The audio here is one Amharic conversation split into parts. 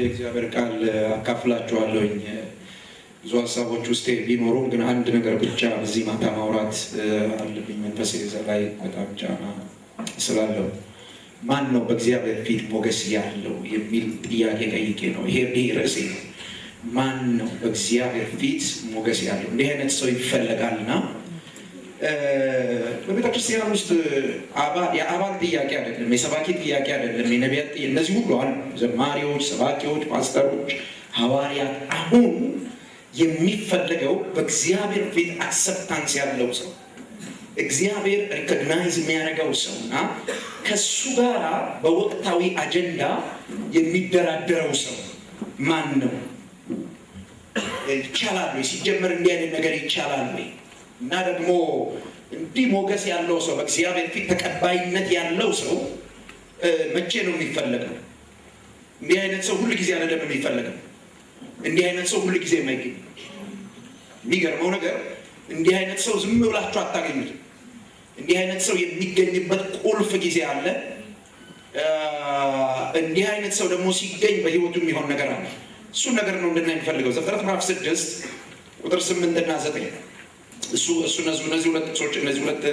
የእግዚአብሔር ቃል አካፍላችኋለሁኝ ብዙ ሐሳቦች ውስጥ ቢኖሩ ግን አንድ ነገር ብቻ በዚህ ማታ ማውራት አለብኝ መንፈሴ ላይ በጣም ጫና ስላለው ማን ነው በእግዚአብሔር ፊት ሞገስ ያለው የሚል ጥያቄ ጠይቄ ነው ይሄ ርዕሴ ነው ማን ነው በእግዚአብሔር ፊት ሞገስ ያለው እንዲህ አይነት ሰው ይፈልጋልና በቤተ ክርስቲያን ውስጥ የአባል ጥያቄ አይደለም የሰባኪ ጥያቄ አይደለም የነቢያት እነዚህ ሁሉ አሉ ዘማሪዎች ሰባኪዎች ፓስተሮች ሐዋርያት አሁን የሚፈልገው በእግዚአብሔር ፊት አክሰፕታንስ ያለው ሰው እግዚአብሔር ሪኮግናይዝ የሚያደርገው ሰውና ከሱ ጋር በወቅታዊ አጀንዳ የሚደራደረው ሰው ማን ነው ይቻላል ወይ ሲጀመር እንዲህ አይነት ነገር ይቻላል ወይ እና ደግሞ እንዲህ ሞገስ ያለው ሰው በእግዚአብሔር ፊት ተቀባይነት ያለው ሰው መቼ ነው የሚፈልገው እንዲህ አይነት ሰው ሁሉ ጊዜ አይደለም የሚፈልገው እንዲህ አይነት ሰው ሁሉ ጊዜ የማይገኝ የሚገርመው ነገር እንዲህ አይነት ሰው ዝም ብላችሁ አታገኙት እንዲህ አይነት ሰው የሚገኝበት ቁልፍ ጊዜ አለ እንዲህ አይነት ሰው ደግሞ ሲገኝ በህይወቱ የሚሆን ነገር አለ እሱ ነገር ነው እንድናይ የሚፈልገው ዘፍጥረት ምዕራፍ 6 ቁጥር 8 እና 9 እሱ እነዚህ ሁለት ጥቅሶች እነዚህ ሁለት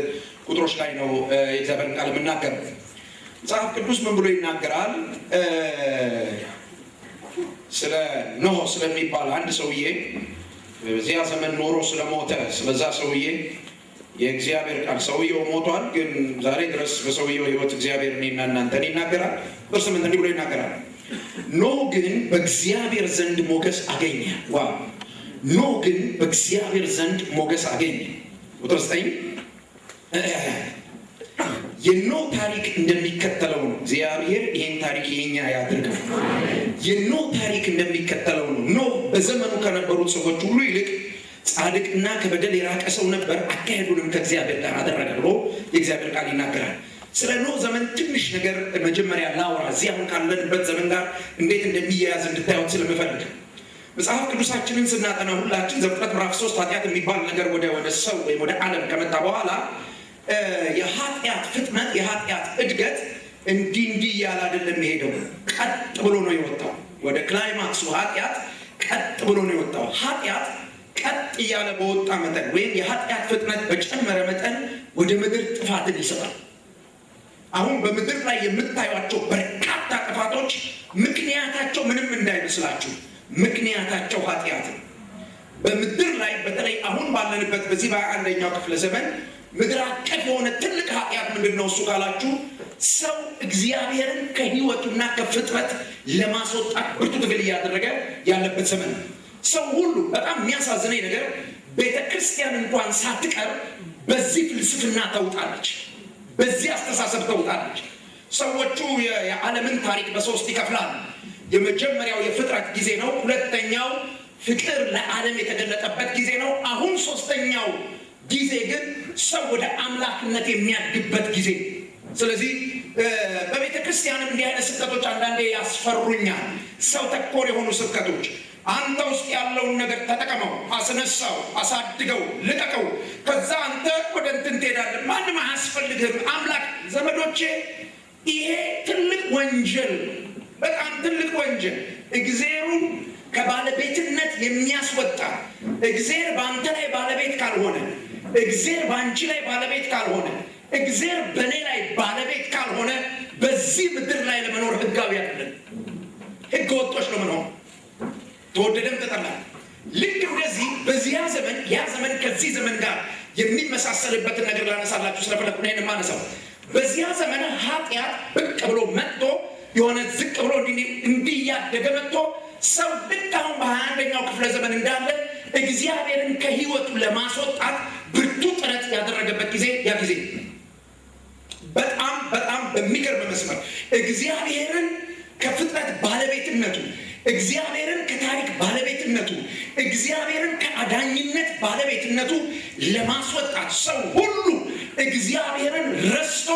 ቁጥሮች ላይ ነው የእግዚአብሔር ቃል የምናገረው መጽሐፍ ቅዱስ ምን ብሎ ይናገራል ስለ ኖህ ስለሚባል አንድ ሰውዬ በዚያ ዘመን ኖሮ ስለሞተ ስለዛ ሰውዬ የእግዚአብሔር ቃል ሰውዬው ሞቷል ግን ዛሬ ድረስ በሰውዬው ህይወት እግዚአብሔር እኔና እናንተን ይናገራል ቁጥር 8 እንዲህ ብሎ ይናገራል ኖህ ግን በእግዚአብሔር ዘንድ ሞገስ አገኘ ዋው ኖህ ግን በእግዚአብሔር ዘንድ ሞገስ አገኘ ቁጥር 9 የኖህ ታሪክ እንደሚከተለው ነው እግዚአብሔር ይሄን ታሪክ የኛ ያድርገው የኖህ ታሪክ እንደሚከተለው ነው ኖህ በዘመኑ ከነበሩት ሰዎች ሁሉ ይልቅ ጻድቅና ከበደል የራቀ ሰው ነበር አካሄዱንም ከእግዚአብሔር ጋር አደረገ ብሎ የእግዚአብሔር ቃል ይናገራል ስለ ኖህ ዘመን ትንሽ ነገር መጀመሪያ ላውራ እዚህ አሁን ካለንበት ዘመን ጋር እንዴት እንደሚያያዝ እንድታዩት ስለምፈልግ መጽሐፍ ቅዱሳችንን ስናጠና ሁላችን ዘፍጥረት ምዕራፍ 3 ኃጢአት የሚባል ነገር ወደ ሰው ወይ ወደ ዓለም ከመጣ በኋላ የኃጢአት ፍጥነት የኃጢአት እድገት እንዲህ ያለ አይደለም የሚሄደው ቀጥ ብሎ ነው የወጣው ወደ ክላይማክሱ ኃጢአት ቀጥ ብሎ ነው የወጣው ኃጢአት ቀጥ ያለ በወጣ መጠን ወይም የኃጢአት ፍጥነት በጨመረ መጠን ወደ ምድር ጥፋትን ይሰጣል አሁን በምድር ላይ የምታዩቸው በርካታ ጥፋቶች ምክንያታቸው ምንም እንዳይመስላችሁ ምክንያታቸው ኃጢአት በምድር ላይ በተለይ አሁን ባለንበት በዚህ በአንደኛው ክፍለ ዘመን ምድር አቀፍ የሆነ ትልቅ ኃጢአት ምንድነው እሱ ካላችሁ ሰው እግዚአብሔርን ከህይወቱና ከፍጥረት ለማስወጣት ብርቱ ትግል እያደረገ ያለበት ዘመን ሰው ሁሉ በጣም የሚያሳዝነኝ ነገር ቤተክርስቲያን እንኳን ሳትቀር በዚህ ፍልስፍና ተውጣለች በዚህ አስተሳሰብ ተውጣለች ሰዎቹ የዓለምን ታሪክ በሶስት ይከፍላሉ የመጀመሪያው የፍጥረት ጊዜ ነው ሁለተኛው ፍቅር ለዓለም የተገለጠበት ጊዜ ነው አሁን ሶስተኛው ጊዜ ግን ሰው ወደ አምላክነት የሚያድግበት ጊዜ ስለዚህ በቤተ ክርስቲያንም እንዲህ አይነት ስብከቶች አንዳንዴ ያስፈሩኛል ሰው ተኮር የሆኑ ስብከቶች አንተ ውስጥ ያለውን ነገር ተጠቀመው አስነሳው አሳድገው ልቀቀው ከዛ አንተ ወደ እንትን ትሄዳለህ ማንም አያስፈልግህም አምላክ ዘመዶቼ ይሄ ትልቅ ወንጀል በጣም ትልቅ ወንጀል እግዚአብሔርን ከባለቤትነት የሚያስወጣ እግዚአብሔር በአንተ ላይ ባለቤት ካልሆነ እግዚአብሔር በአንቺ ላይ ባለቤት ካልሆነ እግዚአብሔር በእኔ ላይ ባለቤት ካልሆነ በዚህ ምድር ላይ ለመኖር ህጋዊ አይደለም ህገ ወጦች ነው መኖር ተወደደም ተጠላ ልክ እንደዚህ በዚያ ዘመን ያ ዘመን ከዚህ ዘመን ጋር የሚመሳሰልበትን ነገር ላነሳላችሁ ስለፈለኩ ነው ይሄን ማነሳው በዚያ ዘመን ኃጢአት ብቅ ብሎ መጥቶ የሆነ ዝቅ ብሎ እንዲህ ያደገ መጥቶ ሰው ልክ አሁን በ21ኛው ክፍለ ዘመን እንዳለ እግዚአብሔርን ከህይወቱ ለማስወጣት ብርቱ ጥረት ያደረገበት ጊዜ ያ ጊዜ በጣም በሚገርም መስመር እግዚአብሔርን ከፍጥረት ባለቤትነቱ እግዚአብሔርን ከታሪክ ባለቤትነቱ እግዚአብሔርን ከአዳኝነት ባለቤትነቱ ለማስወጣት ሰው ሁሉ እግዚአብሔርን ረስቶ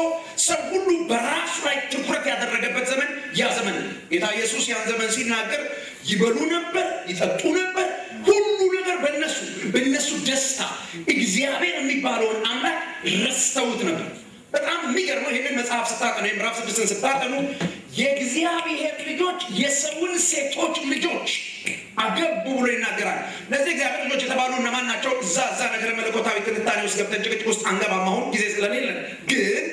ሰው ሁሉ በራሱ ላይ ትኩረት ያደረገበት ዘመን ያ ዘመን ጌታ ኢየሱስ ያን ዘመን ሲናገር ይበሉ ነበር ይጠጡ ነበር ሁሉ ነገር በእነሱ ደስታ እግዚአብሔር የሚባለውን አምላክ ረስተውት ነበር በጣም የሚገርመው ይህንን መጽሐፍ ስታጠኑ ምዕራፍ 6 ስታጠኑ የእግዚአብሔር ልጆች የሰውን ሴቶች ልጆች አገቡ ብሎ ይናገራል። እነዚህ እግዚአብሔር ልጆች የተባሉ እነማን ናቸው? እዛ ነገር መለኮታዊ ትንታኔ ውስጥ ገብተን ጭቅጭቅ ውስጥ አንገባም አሁን ጊዜ ስለሌለን። ግን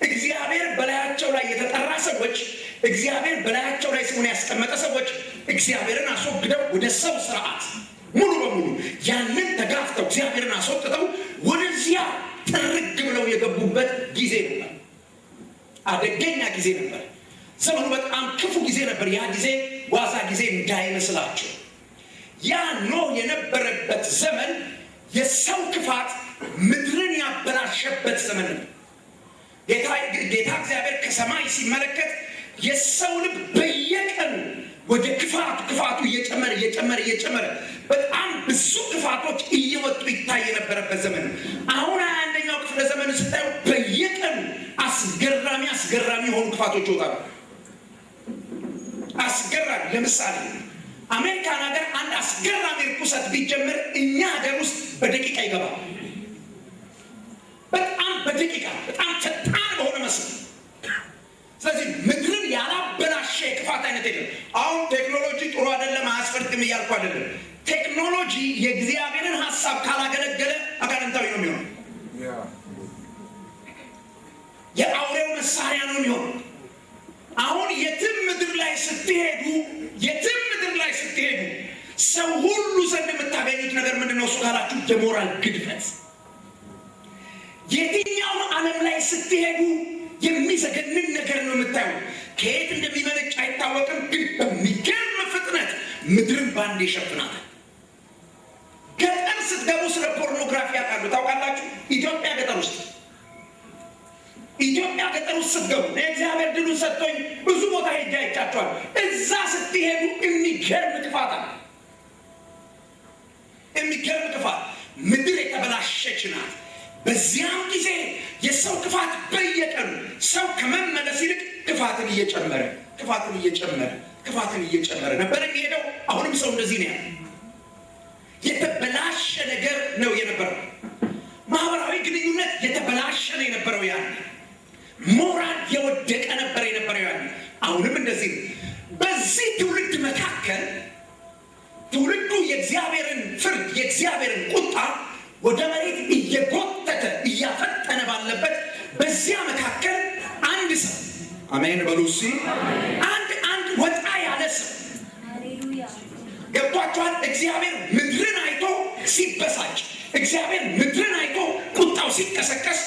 እግዚአብሔር በላያቸው ላይ የተጠራ ሰዎች፣ እግዚአብሔር በላያቸው ላይ ስሙን ያስቀመጠ ሰዎች እግዚአብሔርን አስወግደው ወደ ሰው ስርዓት ሙሉ በሙሉ ያንን ተጋፍተው እግዚአብሔርን አስወጥተው ወደዚያ ጥርግ ብለው የገቡበት ጊዜ ነበር። አደገኛ ጊዜ ነበር። ዘመኑ በጣም ክፉ ጊዜ ነበር። ያ ጊዜ ዋዛ ጊዜ እንዳይመስላቸው። ያ ኖህ የነበረበት ዘመን የሰው ክፋት ምድርን ያበላሸበት ዘመን ነበር። ጌታ እግዚአብሔር ከሰማይ ሲመለከት የሰው ልብ በየቀኑ ወደ ክፋቱ እየጨመረ በጣም ብዙ ክፋቶች እየወጡ ይታይ የነበረበት ዘመን ነው። አሁን 21ኛው ክፍለ ዘመን ስታዩ በየቀኑ አስገራሚ የሆኑ ክፋቶች ይወጣሉ። አስገራሚ። ለምሳሌ አሜሪካን ሀገር አንድ አስገራሚ ርኩሰት ቢጀምር እኛ ሀገር ውስጥ በደቂቃ ይገባል። በጣም በደቂቃ በጣም ፈጣን በሆነ መስል። ስለዚህ ምድርን ያላበላሸ የክፋት አይነት የለም። አሁን ቴክኖሎጂ ጥሩ አይደለም አያስፈልግም እያልኩ አይደለም። ቴክኖሎጂ የእግዚአብሔርን ሀሳብ ካላገለገለ አጋንንታዊ ነው የሚሆነው። የአውሬው መሳሪያ ነው የሚሆነው። አሁን የትም ምድር ላይ ስትሄዱ ሰው ሁሉ ዘንድ የምታገኙት ነገር ምንድን ነው? እሱ ካላችሁ የሞራል ግድፈት። የትኛው ዓለም ላይ ስትሄዱ የሚዘገንን ነገር ነው የምታዩ። ከየት እንደሚመነጭ አይታወቅም፣ ግን በሚገርም ፍጥነት ምድርን ባንድ ይሸፍናል። ገጠር ስትገቡ ስለ ፖርኖግራፊ ያውቃሉ። ታውቃላችሁ? ኢትዮጵያ ገጠር ውስጥ ስትገቡ እግዚአብሔር ድሉን ሰጥቶኝ ብዙ ቦታ ሄጄ አይቻችኋል። እዛ ስትሄዱ የሚገርም ክፋት አለ። የሚገርም ክፋት። ምድር የተበላሸች ናት። በዚያም ጊዜ የሰው ክፋት በየቀኑ ሰው ከመመለስ ይልቅ ክፋትን እየጨመረ ነበር የሚሄደው። አሁንም ሰው እንደዚህ ነው ያለው። የተበላሸ ነገር ነው የነበረው። ማህበራዊ ግንኙነት የተበላሸ ነው የነበረው። ያን ሞራል የወደቀ ነበር የነበረው ያን። አሁንም እንደዚህ ነው። በዚህ ትውልድ መካከል ትውልዱ የእግዚአብሔርን ፍርድ የእግዚአብሔርን ቁጣ ወደ መሬት እየጎተተ እያፈጠነ ባለበት በዚያ መካከል አንድ ሰው አሜን በሉሲ አንድ ወጣ ያለ ሰው ገብቷቸዋል። እግዚአብሔር ምድርን አይቶ ሲበሳጭ፣ እግዚአብሔር ምድርን አይቶ ቁጣው ሲቀሰቀስ፣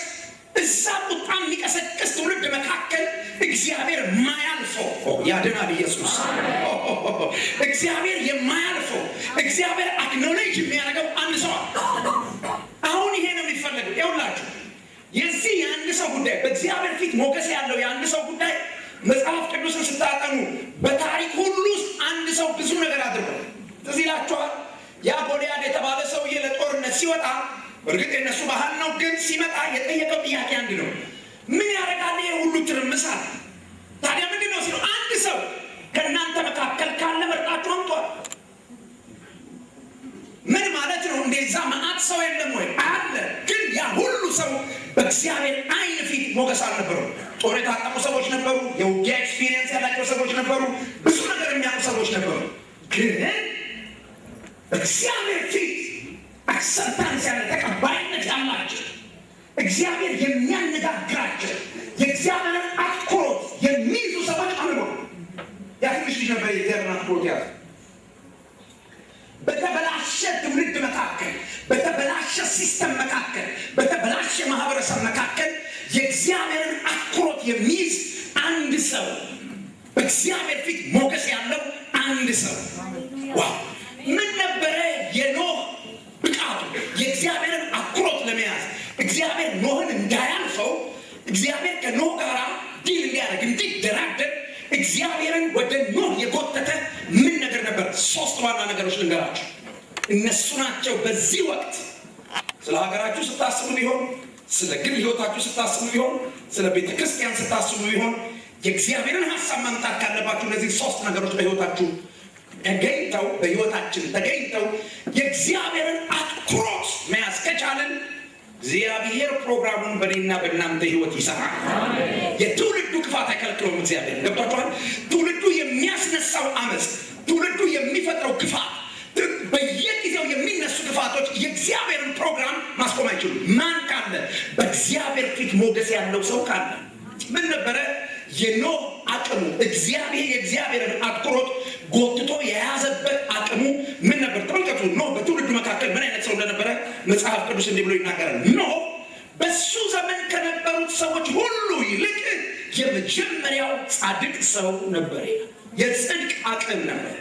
እዛ ቁጣ የሚቀሰቅስ ትውልድ መካከል እግዚአብሔር የማያልፈው ያድናል ኢየሱስ። እግዚአብሔር የማያልፈው እግዚአብሔር አክኖሌጅ የሚያደርገው አንድ ሰው አሁን ይሄ ነው የሚፈለገው። ይኸውላችሁ የዚህ የአንድ ሰው ጉዳይ በእግዚአብሔር ፊት ሞገስ ያለው የአንድ ሰው ጉዳይ መጽሐፍ ቅዱስን ስታጠኑ በታሪክ ሁሉ ውስጥ አንድ ሰው ብዙ ነገር አድርጓል። ትዝ ይላችኋል? ያ ጎልያድ የተባለ ሰውዬ ለጦርነት ሲወጣ፣ በእርግጥ የነሱ ባህል ነው፣ ግን ሲመጣ የጠየቀው ጥያቄ አንድ ነው። ምን ያደርጋል ይሄ ሁሉ ትርምስ አለ። ታዲያ ምንድን ነው ሲሉ፣ አንድ ሰው ከእናንተ መካከል ካለ መርጣችሁ አምጧል። ምን ማለት ነው? እንደዛ መዓት ሰው የለም ወይ? አለ። ግን ያ ሁሉ ሰው በእግዚአብሔር ዓይን ፊት ሞገስ አልነበረው። ጦር የታጠቁ ሰዎች ነበሩ። የውጊያ ኤክስፒሪየንስ ያላቸው ሰዎች ነበሩ። ብዙ ነገር የሚያውቁ ሰዎች ነበሩ። ግን እግዚአብሔር ፊት አክሰፕታንስ ያለ ተቀባይነት ያላቸው እግዚአብሔር የሚያነጋግራቸው የእግዚአብሔርን አትኩሮት የሚይዙ ሰዎች አሉ። ያ ትንሽ ልጅ ነበር የእግዚአብሔርን አትኩሮት ያዘ። በተበላሸ ትውልድ መካከል፣ በተበላሸ ሲስተም መካከል፣ በተበላሸ ማህበረሰብ መካከል የእግዚአብሔርን አትኩሮት የሚይዝ አንድ ሰው፣ በእግዚአብሔር ፊት ሞገስ ያለው አንድ ሰው። ዋው! ምን ነበረ የኖህ ብቃቱ? የእግዚአብሔርን አትኩሮት ለመያዝ እግዚአብሔር ኖህን እንዳያልፈው፣ እግዚአብሔር ከኖህ ጋር ዲል እንዲያደርግ እንዲደራደር እግዚአብሔርን ወደ ኖህ የጎተተ ምን ነገር ነበር? 3 ዋና ነገሮች ልንገራችሁ። እነሱ ናቸው በዚህ ወቅት ስለ ሀገራችሁ ስታስቡ ቢሆን፣ ስለ ግል ህይወታችሁ ስታስቡ ቢሆን፣ ስለ ቤተ ክርስቲያን ስታስቡ ቢሆን የእግዚአብሔርን ሀሳብ ማምጣት ካለባችሁ እነዚህ 3 ነገሮች በህይወታችሁ ተገኝተው በህይወታችን ተገኝተው የእግዚአብሔርን አትኩሮት መያዝ ከቻለን እግዚአብሔር ፕሮግራሙን በእኔና በእናንተ ህይወት ይሰራል። የትውልዱ ክፋት አይከለክለውም። እግዚአብሔር ገብቷችኋል? ትውልዱ የሚያስነሳው አመፅ፣ ትውልዱ የሚፈጥረው ክፋት፣ በየጊዜው የሚነሱ ክፋቶች የእግዚአብሔርን ፕሮግራም ማስቆም አይችሉም። ማን ካለ? በእግዚአብሔር ፊት ሞገስ ያለው ሰው ካለ። ምን ነበረ የኖህ አቅሙ? እግዚአብሔር የእግዚአብሔርን አትኩሮት ጎትቶ የያዘበት አቅሙ ምን ነበር? ተመልከቱ። ኖህ በትውልዱ መካከል ምን አይነት ሰው እንደነበረ መጽሐፍ ቅዱስ እንዲህ ብሎ ይናገራል። ኖህ በሱ ዘመን ከነበሩት ሰዎች ሁሉ ይልቅ የመጀመሪያው ጻድቅ ሰው ነበር። የጽድቅ አቅም ነበር።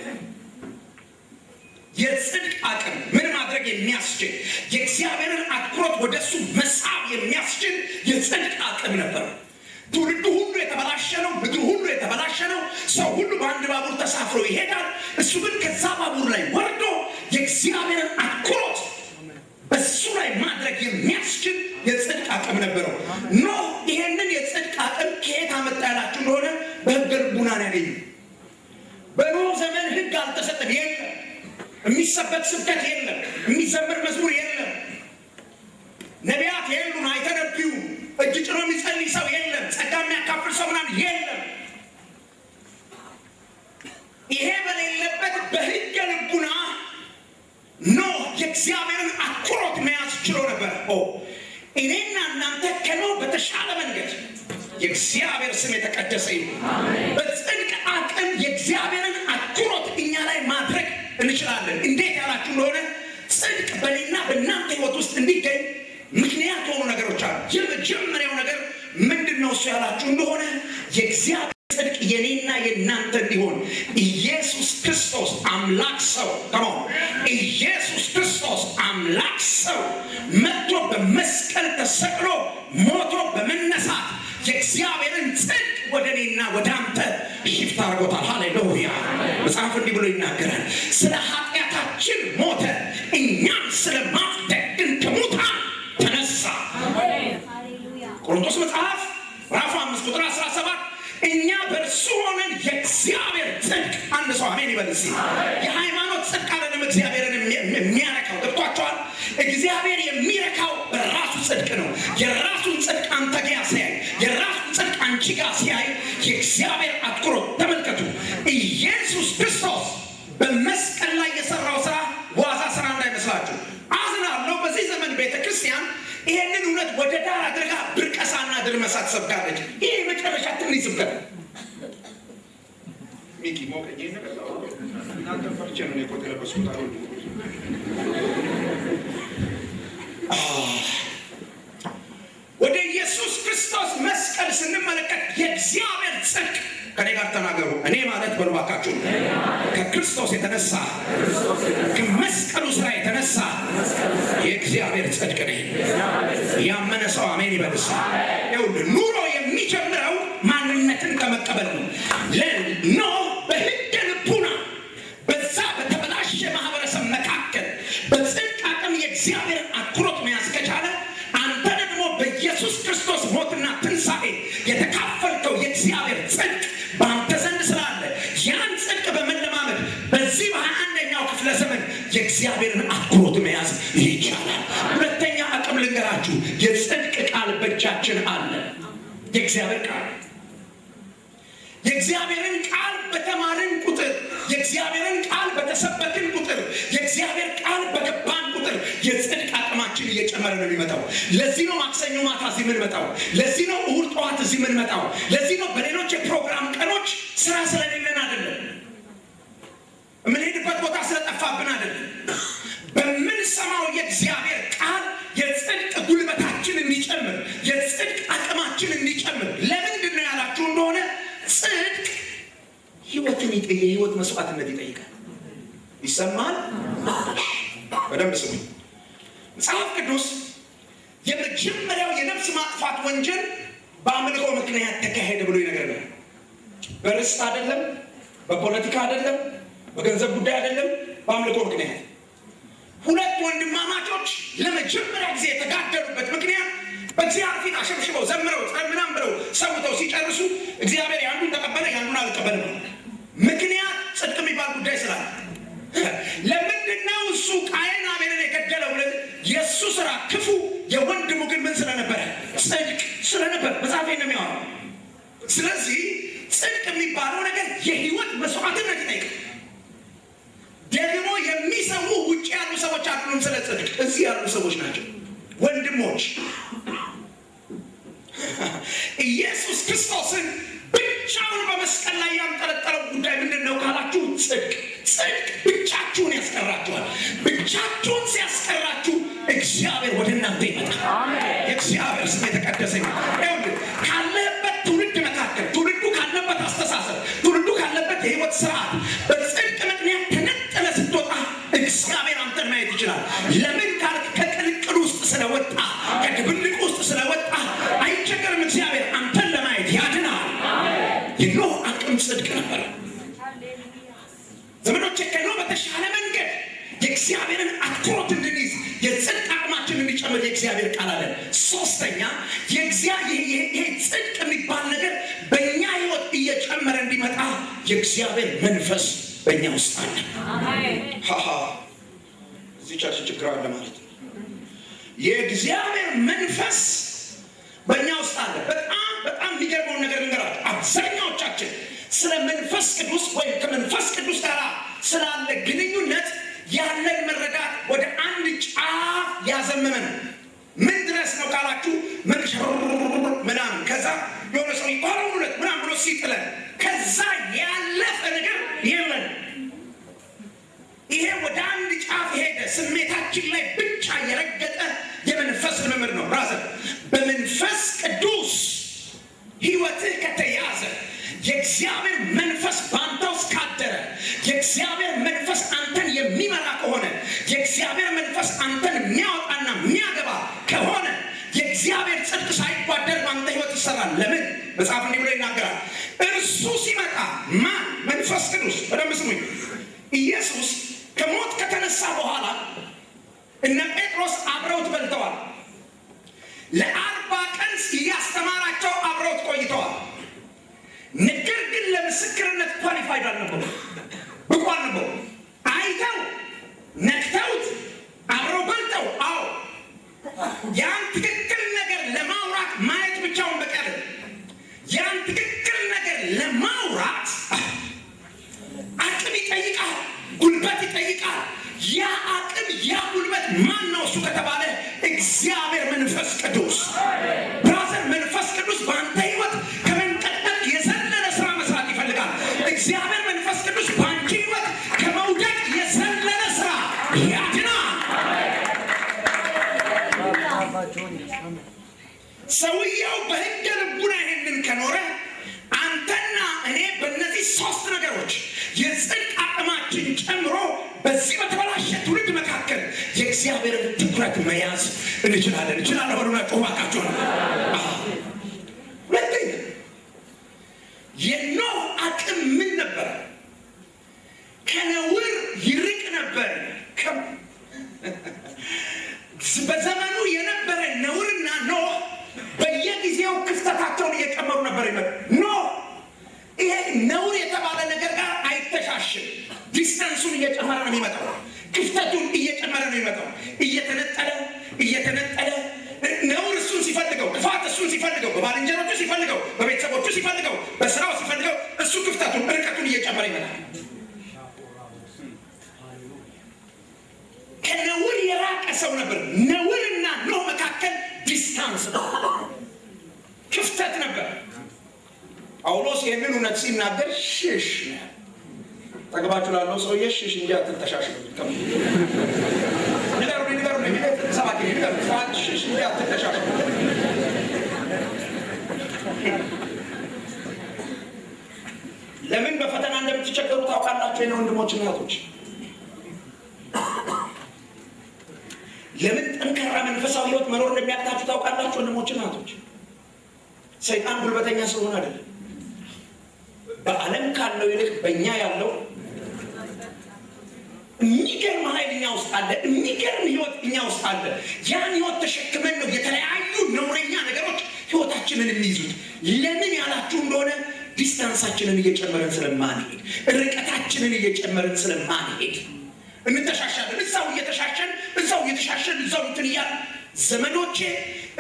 የጽድቅ አቅም ምን ማድረግ የሚያስችል የእግዚአብሔርን አትኩሮት ወደሱ መሳብ የሚያስችል የጽድቅ አቅም ነበር። ትውልዱ ሁሉ የተበላሸ ነው። ምድሩ ሁሉ የተበላሸ ነው። ሰው ሁሉ በአንድ ባቡር ተሳፍሮ ይሄዳል። እሱ ግን ከዛ ባቡር ላይ ወርዶ የእግዚአብሔርን አትኩሮት በሱ ላይ ማድረግ የሚያስችል የጽድቅ አቅም ነበረው። ኖህ ይሄንን የጽድቅ አቅም ከየት አመጣ ያላችሁ እንደሆነ በሕገ ልቡና ነው ያገኘው። በኖህ ዘመን ሕግ አልተሰጠም። የለም የሚሰበክ ስብከት የለም። የሚዘምር መዝሙር የለም። ነቢያት የሉም፣ አይተነብዩም። እጅ ጭኖ የሚጸልይ ሰው የለም። ጸጋ የሚያካፍል ሰው ምናምን የለም። ይሄ በሌለበት በሕገ ልቡና ኖህ የእግዚአብሔርን አትኩሮት መያዝ ችሎ ነበር። እኔና እናንተ ከኖህ በተሻለ መንገድ የእግዚአብሔር ስም የተቀደሰ ይሁን። በጽድቅ አቅም የእግዚአብሔርን አትኩሮት እኛ ላይ ማድረግ እንችላለን። እንዴት ያላችሁ እንደሆነ ጽድቅ በእኔና በእናንተ ህይወት ውስጥ እንዲገኝ ምክንያት የሆኑ ነገሮች አሉ። የመጀመሪያው ነገር ምንድን ነው እሱ ያላችሁ እንደሆነ የእግዚአብሔር ጽድቅ የኔና የእናንተ እንዲሆን ኢየሱስ ክርስቶስ አምላክ ሰው ኢየሱስ ክርስቶስ አምላክ ሰው መጥቶ በመስቀል ተሰቅሎ ሞቶ በመነሳት የእግዚአብሔርን ጽድቅ ወደ እኔና ወደ አንተ ሽፍት አድርጎታል። ሃሌሉያ። መጽሐፍ እንዲህ ብሎ ይናገራል። ስለ ኃጢአታችን ሞተ፣ እኛን ስለ ማጽደቅ ከሙታን ተነሳ። ቆሮንቶስ መጽሐፍ ምዕራፍ 5 ቁጥር 17 እኛ በእርሱ ሆነን የእግዚአብሔር ጽድቅ። አንድ ሰው አሜን ይበል እስኪ። የሃይማኖት ጽድቅ አይደለም እግዚአብሔርን የሚያረካው። ገብቷቸዋል? እግዚአብሔር የሚረካው በራሱ ጽድቅ ነው። የራሱን ጽድቅ አንተ ጋር ሲያይ፣ የራሱን ጽድቅ አንቺ ጋር ሲያይ የእግዚአብሔር አትኩሮት ተመልከቱ። ኢየሱስ ክርስቶስ በመስቀል ላይ የሰራው ስራ ዋዛ ስራ እንዳይመስላችሁ። አዝናለሁ በዚህ ዘመን ቤተክርስቲያን ይሄንን እውነት ወደ ዳር አድርጋ ብርቀሳና ድርመሳ ትሰብካለች። ይሄ መጨረሻ ትንሽ ስብከት ሚኪ ሞቀኝ ነገር ነው። እናንተ ፈርቼ ነው የቆጥ ለበስኩት አሉ። ወደ ኢየሱስ ክርስቶስ መስቀል ስንመለከት የእግዚአብሔር ጽድቅ ከኔ ጋር ተናገሩ። እኔ ማለት በልባካችሁ ከክርስቶስ የተነሳ ከመስቀሉ ስራ የተነሳ የእግዚአብሔር ጽድቅ ነኝ። ያመነ ሰው አሜን ይበልስ። ይኸውልህ ኑሮ የሚጀምረው ማንነትን ከመቀበል ነው። ኖህ በሕገ ልቡና በዛ በተበላሸ ማህበረሰብ መካከል በጽድቅ አቅም የእግዚአብሔርን አትኩሮት መያዝ ከቻለ አንተ ደግሞ በኢየሱስ ክርስቶስ ሞትና ትንሣኤ የተካፈልከው የእግዚአብሔር ጽድቅ በአንተ ዘንድ ስላለ ያን ጽድቅ በመለማመድ በዚህ በ21ኛው ክፍለ ዘመን የእግዚአብሔርን አትኩሮት መያዝ ይቻላል። ሁለተኛ አቅም ልንገራችሁ። የጽድቅ ቃል በእጃችን አለ። የእግዚአብሔር ቃል የእግዚአብሔርን ቃል በተማርን ቁጥር፣ የእግዚአብሔርን ቃል በተሰበክን ቁጥር፣ የእግዚአብሔር ቃል በገባን ቁጥር የጽድቅ አቅማችን እየጨመረ ነው የሚመጣው። ለዚህ ነው ማክሰኞ ማታ እዚህ የምንመጣው። ለዚህ ነው እሑድ ጠዋት እዚህ የምንመጣው። ለዚህ ነው በሌሎች የፕሮግራም ቀኖች ስራ ስለሌለን አይደለም፣ የምንሄድበት ቦታ ስለጠፋብን አይደለም። በምንሰማው የእግዚአብሔር ቃል የጽድቅ ጉልበታችን እንዲጨምር፣ የጽድቅ አቅማችን እንዲጨምር። ለምንድን ነው ያላችሁ እንደሆነ ጽድቅ የህይወት መስዋዕትነት ይጠይቃል። ይሰማል? በደንብ ስሙኝ። መጽሐፍ ቅዱስ የመጀመሪያው የነፍስ ማጥፋት ወንጀል በአምልኮ ምክንያት ተካሄደ ብሎ ይነግረናል። በርስት አይደለም፣ በፖለቲካ አይደለም፣ በገንዘብ ጉዳይ አይደለም፣ በአምልኮ ምክንያት። ሁለት ወንድማማቾች ለመጀመሪያ ጊዜ የተጋደሉበት ምክንያት በእግዚአብሔር ፊት አሸብሽበው ዘምረው ምናምን ብለው ሰውተው ሲጨርሱ እግዚአብሔር ያንዱን ተቀበለ፣ ያንዱን አልቀበልም። ምክንያት ጽድቅ የሚባል ጉዳይ ስላለ። ለምንድነው እሱ ቃየን አቤልን የገደለው? የእሱ ስራ ክፉ፣ የወንድሙ ስለነበር መጽሐፌ ነው የሚያወራው። ስለዚህ ጽድቅ የሚባለው ነገር የህይወት መስዋዕትነት ይጠይቃል። ደግሞ የሚሰሙ ውጭ ያሉ ሰዎች አይደሉም። ስለ ጽድቅ እዚህ ያሉ ሰዎች ናቸው ወንድሞች። ኢየሱስ ክርስቶስን ብቻውን በመስቀል ላይ ያንጠለጠለው ጉዳይ ምንድን ነው ካላችሁ፣ ጽድቅ ብቻችሁን ያስቀራችኋል። ብቻችሁን ሲያስቀራችሁ እግዚአብሔር ወደ እናንተ ይመጣል። የእግዚአብሔር ስም የተቀደሰ ይሁን። ካለበት ትውልድ መካከል፣ ትውልዱ ካለበት አስተሳሰብ፣ ትውልዱ ካለበት የህይወት ስርዓት በጽድቅ ምክንያት ተነጥለ ስትወጣ እግዚአብሔር አንተን ማየት ይችላል። ለምን ካልክ ከቅልቅል ውስጥ ስለወጣ፣ ከድብልቅ ውስጥ ስለወጣ አይቸገርም። እግዚአብሔር አንተን ለማየት ያድናል። የኖህ አቅም ጽድቅ ነበር ዘመዶቼ። ከኖህ በተሻለ መንገድ የእግዚአብሔርን አትኩሮት እንድንይዝ የጽድቅ አቅማችን እንዲጨምር የእግዚአብሔር ቃል አለ። ሶስተኛ ይሄ ጽድቅ የሚባል ነገር በእኛ ህይወት እየጨመረ እንዲመጣ የእግዚአብሔር መንፈስ በእኛ ውስጥ አለ። እዚህ ቸርች ችግር አለ ማለት ነው። የእግዚአብሔር መንፈስ በእኛ ውስጥ አለ። በጣም የሚገርመውን ነገር ልንገራችሁ። አብዛኛዎቻችን ስለ መንፈስ ቅዱስ ወይም ከመንፈስ ቅዱስ ጋር ስላለ ግንኙነት ያለን መረዳት ወደ አንድ ጫፍ ያዘመመን። ምን ድረስ ነው ካላችሁ፣ ምናምን ከዛ የሆነ ሰው ይባረውለት ምናምን ብሎ ሲጥለን ከዛ ያለፈ ነገር የለን። ይሄ ወደ አንድ ጫፍ ሄደ። ስሜታችን ላይ ብቻ የረገጠ የመንፈስ ልምምድ ነው። ብራዘር፣ በመንፈስ ቅዱስ ህይወትህ ከተያዘ፣ የእግዚአብሔር መንፈስ በአንተ ውስጥ ካደረ፣ የእግዚአብሔር መንፈስ አንተን የሚመራ ከሆነ፣ የእግዚአብሔር መንፈስ አንተን የሚያወጣና የሚያገባ ከሆነ የእግዚአብሔር ጽድቅ ሳይጓደል በአንተ ህይወት ይሰራል። ለምን? መጽሐፍ እንዲህ ብሎ ይናገራል። እርሱ ሲመጣ ማን? መንፈስ ቅዱስ። በደንብ ስሙኝ። ኢየሱስ ከሞት ከተነሳ በኋላ እነ ጴጥሮስ አብረውት በልተዋል። ለ40 ቀን እያስተማራቸው አብረውት ቆይተዋል። ነገር ግን ለምስክርነት ኳሊፋይድ አልነበሩ፣ ብቁ አልነበሩ። አይተው ነክተውት አብረው በልተው፣ አዎ ያን ትክክል ነገር ለማውራት ማየት ብቻውን በቂ አይደለም። ያን ትክክል ነገር ለማውራት አቅም ይጠይቃል፣ ጉልበት ይጠይቃል። ያ አቅም ያ ጉልበት ማን ነው እሱ ከተባለ እግዚአብሔር መንፈስ ቅዱስ። ብራዘር፣ መንፈስ ቅዱስ በአንተ ህይወት ከመንቀጥቀጥ የዘለለ ስራ መስራት ይፈልጋል። እግዚአብሔር መንፈስ ቅዱስ በአንቺ ህይወት ከመውደቅ የዘለለ ስራ ያድናል። ሰውየው በህገ ልቡና ይሄንን ከኖረ አንተና እኔ በእነዚህ 3 ነገሮች የጽድቅ አቅማችን ጨምሮ በዚህ በተበላሸ ትውልድ መካከል የእግዚአብሔርን ትኩረት መያዝ እንችላለን። በሉና ጮባካቸው ነው። ሁለተኛ የኖህ አቅም ምን ነበር? ከነውር ይርቅ ነበር። በዘመኑ የነበረ ነውርና ኖህ በየጊዜው ክፍተታቸውን እየጨመሩ ነበር። ኖህ ይሄ ነውር የተባለ ነገር ጋር አይተሻሽም። ዲስታንሱን እየጨመረ ነው የሚመጣው። ክፍተቱን እየጨመረ ነው የሚመጣው። እየተነጠለ ነውር እሱን ሲፈልገው፣ ክፋት እሱን ሲፈልገው፣ በባልንጀሮቹ ሲፈልገው፣ በቤተሰቦቹ ሲፈልገው፣ በስራው ሲፈልገው፣ እሱ ክፍተቱን ርቀቱን እየጨመረ ይመጣል። ከነውር የራቀ ሰው ነበር። ነውርና ኖህ መካከል ዲስታንስ ነው፣ ክፍተት ነበር። ጳውሎስ ይህንን እውነት ሲናገር ሽሽ ጠግባችሁ ላለው ሰውዬ ሽሽ እንጂ አትተሻሽሉ። ሽሽ እንጂ አትተሻሽሉ። ለምን በፈተና እንደምትቸገሩ ታውቃላችሁ? የኔ ወንድሞች እናቶች፣ ለምን ጠንካራ መንፈሳዊ ህይወት መኖር እንደሚያቅታችሁ ታውቃላችሁ? ወንድሞች እናቶች፣ ሰይጣን ጉልበተኛ ስለሆነ አይደለም። በዓለም ካለው ይልቅ በእኛ ያለው የሚገርም ኃይል እኛ ውስጥ አለ። የሚገርም ህይወት እኛ ውስጥ አለ። ያን ህይወት ተሸክመን ነው የተለያዩ ነውረኛ ነገሮች ህይወታችንን የሚይዙት። ለምን ያላችሁ እንደሆነ ዲስታንሳችንን እየጨመረን ስለማንሄድ፣ ርቀታችንን እየጨመረን ስለማንሄድ እንተሻሻለን። እዛው እየተሻሸን እዛው እንትን እያልን ዘመዶቼ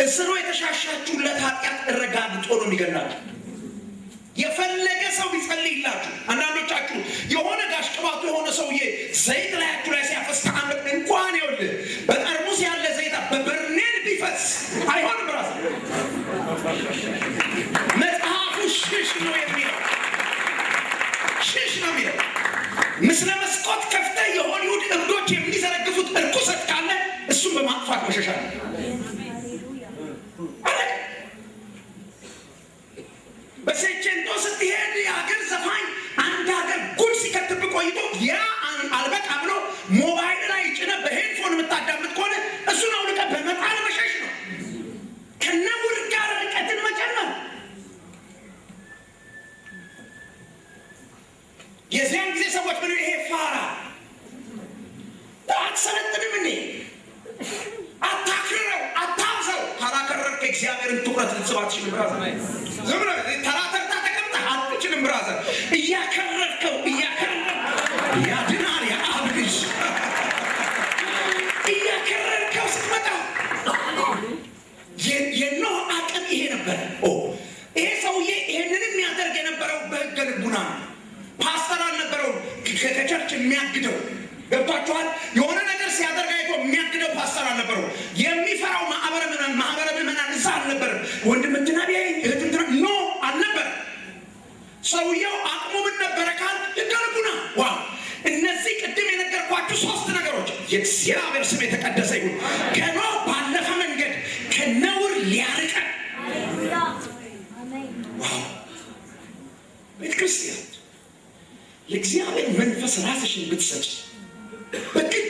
እስሩ የተሻሻችሁለት ኃጢአት ረጋግጦ ነው የሚገላችሁ። የፈለገ ሰው ቢጸልይላችሁ፣ አንዳንዶቻችሁ የሆነ ጋሽ ቅባቱ የሆነ ሰውዬ ዘይት ላያችሁ ላይ ሲያፈስ ተአምር እንኳን ይኸውልህ በጠርሙስ ያለ ዘይት በበርሜል ቢፈስ አይሆንም። ራስ መጽሐፉ ሽሽ ነው የሚለው፣ ሽሽ ነው የሚለው። ምስለ መስኮት ከፍተህ የሆሊውድ እብዶች የሚዘረግፉት እርኩሰት ካለ እሱም በማጥፋት መሸሻ ነው። በሴቼንቶ ስትሄድ የሀገር ዘፋኝ አንድ ሀገር ጉድ ሲከትብ ቆይቶ ያ አልበቃ ብሎ ሞባይል ላይ ጭነህ በሄድፎን የምታዳምጥ ከሆነ እሱን አውልቀህ በመጣል መሸሽ ነው። ከነውር ጋር ርቀትን መጨመር። የዚያን ጊዜ ሰዎች ምን ይሄ ፋራ አትሰለጥንም እንዴ? አታክርረው፣ አታብሰው። ካላከረርክ እግዚአብሔርን ትኩረት ልትስብ አትችልም። ብራዘር ዝም ብለህ ተራተርታ ተቀምጠህ አትችልም። ብራዘር እያከረርከው ያድናል። የአብ ልጅ እያከረርከው ስትመጣ የኖህ አቅም ይሄ ነበር። ይሄ ሰውዬ ይሄንን የሚያደርግ የነበረው በሕገ ልቡና ፓስተር አልነበረውም። ከቸርች የሚያግደው ገብቷችኋል? የሆነ ነገር ሲያደርግ አይቶ የሚያግደው ፓስተር አልነበረው። የሚፈራው ማህበረ ምዕመናን እዛ አልነበረም። ወንድም እንትና ቢያይ እህት እንትና ኖ አልነበረም። ሰውየው አቅሙ ምን ነበረ ካል ሕገ ልቡና። ዋው! እነዚህ ቅድም የነገርኳችሁ 3 ነገሮች የእግዚአብሔር ስም የተቀደሰ ይሁን። ከኖህ ባለፈ መንገድ ከነውር ሊያርቀን። ዋው! ቤተ ክርስቲያን የእግዚአብሔር መንፈስ ራስሽን ብትሰጭ በግድ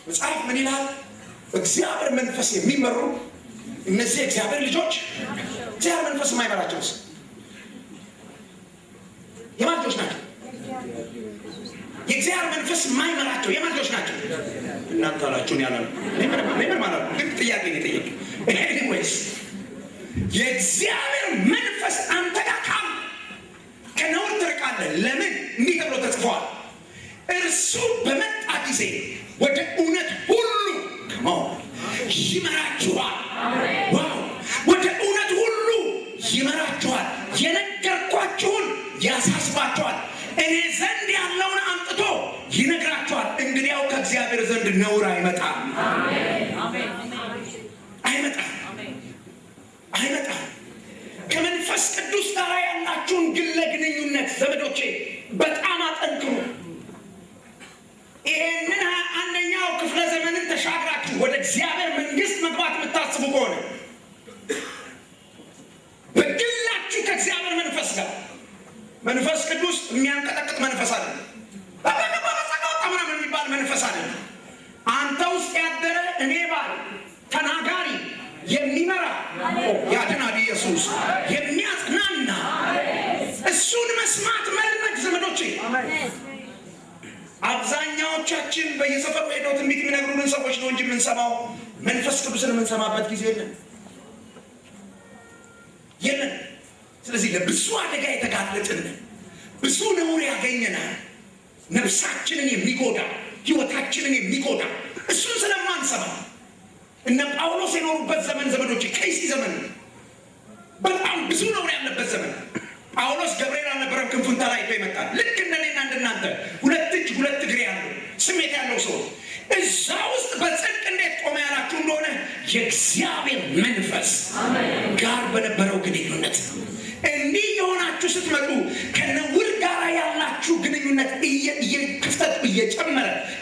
መጽሐፍ ምን ይላል? እግዚአብሔር መንፈስ የሚመሩ እነዚህ እግዚአብሔር ልጆች እግዚአብሔር መንፈስ የማይመራቸው የማን ልጆች ናቸው? የእግዚአብሔር መንፈስ የማይመራቸው የማን ልጆች ናቸው? እናንተ አላችሁን ያለ ነው። ምን ማለት ነው? ግን ጥያቄ ነው የጠየቀው። ኤኒዌይስ የእግዚአብሔር መንፈስ አንተ ጋር ካለ ከነውር ትርቃለህ። ለምን? እንዲህ ተብሎ ተጽፏል። እርሱ በመጣ ጊዜ ወደ እውነት ሁሉ ይመራችኋል። ዋው! ወደ እውነት ሁሉ ይመራችኋል። የነገርኳችሁን ያሳስባችኋል። እኔ ዘንድ ያለውን አምጥቶ ይነግራችኋል። እንግዲያው ከእግዚአብሔር ዘንድ ነውር አይመጣም። አይመጣም። ከመንፈስ ቅዱስ ጋር ያላችሁን ግለ ግንኙነት ዘመዶቼ በጣም አጠንክሩ። ይህንን 21ኛው ክፍለ ዘመንን ተሻግራችሁ ወደ እግዚአብሔር መንግስት መግባት የምታስቡ ከሆነ በግላችሁ ከእግዚአብሔር መንፈስ ጋር መንፈስ ቅዱስ የሚያንቀጠቅጥ መንፈስ አለ። ምናምን የሚባል መንፈስ አለ። አንተ ውስጥ ያደረ እኔ ባል ተናጋሪ የሚመራ ያድናል። ኢየሱስ የሚያጽናና እሱን መስማት መልመድ ዘመዶቼ። አብዛኛዎቻችን በየሰፈሩ ሄደው ትንቢት የሚነግሩንን ሰዎች ነው እንጂ የምንሰማው መንፈስ ቅዱስን የምንሰማበት ጊዜ የለን። ስለዚህ ለብዙ አደጋ የተጋለጥን፣ ብዙ ነውር ያገኘናል። ነፍሳችንን የሚጎዳ ህይወታችንን የሚጎዳ እሱን ስለማንሰማ እነ ጳውሎስ የኖሩበት ዘመን ዘመዶች ቀይሲ ዘመን፣ በጣም ብዙ ነውር ያለበት ዘመን። ጳውሎስ ገብርኤል አልነበረም ክንፉን ተላይቶ ይመጣል። ልክ እንደኔና እንደናንተ 2 እጅ 2 እግር ያለው ስሜት ያለው ሰው እዛ ውስጥ በጽድቅ እንዴት ቆመ ያላችሁ እንደሆነ የእግዚአብሔር መንፈስ ጋር በነበረው ግንኙነት እንዲህ የሆናችሁ ስትመጡ ከነውር ጋር ያላችሁ ግንኙነት ክፍተት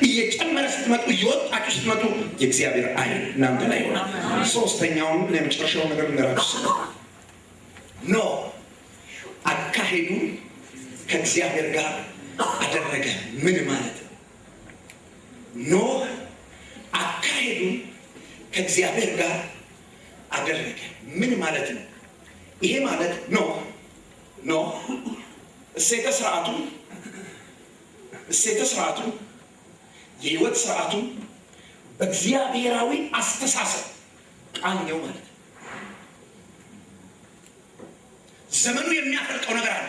እየጨመረ ስትመጡ እየወጣችሁ ስትመጡ የእግዚአብሔር ዓይን እናንተ ላይ ይሆናል። 3ኛውን የመጨረሻው ነገር እንገራችሁ። ኖህ አካሄዱን ከእግዚአብሔር ጋር አደረገ። ምን ማለት ነው? ኖህ አካሄዱን ከእግዚአብሔር ጋር አደረገ። ምን ማለት ነው? ይሄ ማለት ኖህ እሴተ ስርዓቱ የህይወት ስርዓቱ በእግዚአብሔራዊ አስተሳሰብ ቃኘው ማለት ነው። ዘመኑ የሚያፈልቀው ነገር አለ።